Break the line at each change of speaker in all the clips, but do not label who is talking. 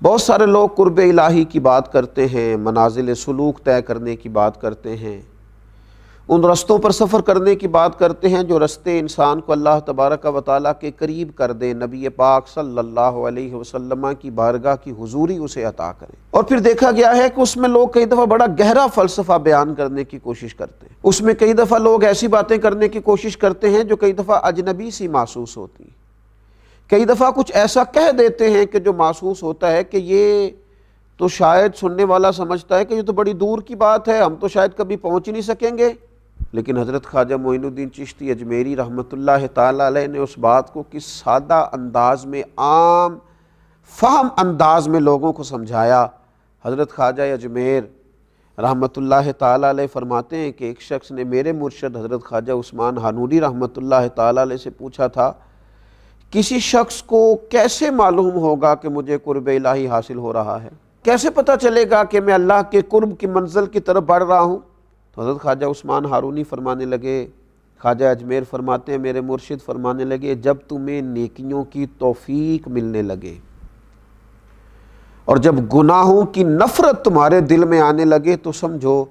بہت سارے لوگ قرب الہی کی بات کرتے ہیں، منازل سلوک طے کرنے کی بات کرتے ہیں، ان رستوں پر سفر کرنے کی بات کرتے ہیں جو رستے انسان کو اللہ تبارک و تعالیٰ کے قریب کر دیں، نبی پاک صلی اللہ علیہ وسلم کی بارگاہ کی حضوری اسے عطا کریں۔ اور پھر دیکھا گیا ہے کہ اس میں لوگ کئی دفعہ بڑا گہرا فلسفہ بیان کرنے کی کوشش کرتے ہیں، اس میں کئی دفعہ لوگ ایسی باتیں کرنے کی کوشش کرتے ہیں جو کئی دفعہ اجنبی سی محسوس ہوتی ہیں، کئی دفعہ کچھ ایسا کہہ دیتے ہیں کہ جو محسوس ہوتا ہے کہ یہ تو شاید سننے والا سمجھتا ہے کہ یہ تو بڑی دور کی بات ہے، ہم تو شاید کبھی پہنچ ہی نہیں سکیں گے۔ لیکن حضرت خواجہ معین الدین چشتی اجمیری رحمۃ اللہ تعالیٰ علیہ نے اس بات کو کس سادہ انداز میں، عام فہم انداز میں لوگوں کو سمجھایا۔ حضرت خواجہ اجمیر رحمۃ اللہ تعالیٰ علیہ فرماتے ہیں کہ ایک شخص نے میرے مرشد حضرت خواجہ عثمان ہانوری رحمۃ اللہ تعالیٰ علیہ سے پوچھا تھا، کسی شخص کو کیسے معلوم ہوگا کہ مجھے قرب الہی حاصل ہو رہا ہے؟ کیسے پتہ چلے گا کہ میں اللہ کے قرب کی منزل کی طرف بڑھ رہا ہوں؟ تو حضرت خواجہ عثمان ہارونی فرمانے لگے، خواجہ اجمیر فرماتے ہیں میرے مرشد فرمانے لگے، جب تمہیں نیکیوں کی توفیق ملنے لگے اور جب گناہوں کی نفرت تمہارے دل میں آنے لگے تو سمجھو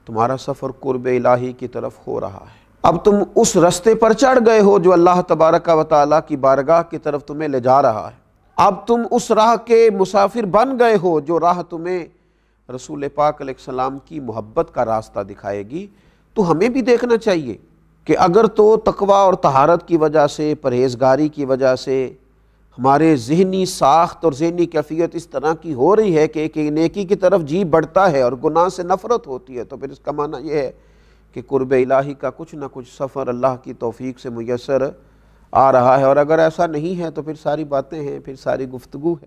تمہارا سفر قرب الہی کی طرف ہو رہا ہے۔ اب تم اس رستے پر چڑھ گئے ہو جو اللہ تبارک و تعالیٰ کی بارگاہ کی طرف تمہیں لے جا رہا ہے۔ اب تم اس راہ کے مسافر بن گئے ہو جو راہ تمہیں رسول پاک علیہ السلام کی محبت کا راستہ دکھائے گی۔ تو ہمیں بھی دیکھنا چاہیے کہ اگر تو تقویٰ اور طہارت کی وجہ سے، پرہیزگاری کی وجہ سے ہمارے ذہنی ساخت اور ذہنی کیفیت اس طرح کی ہو رہی ہے کہ ایک نیکی کی طرف جی بڑھتا ہے اور گناہ سے نفرت ہوتی ہے، تو پھر اس کا معنی یہ ہے کہ قرب الہی کا کچھ نہ کچھ سفر اللہ کی توفیق سے میسر آ رہا ہے۔ اور اگر ایسا نہیں ہے تو پھر ساری باتیں ہیں، پھر ساری گفتگو ہے۔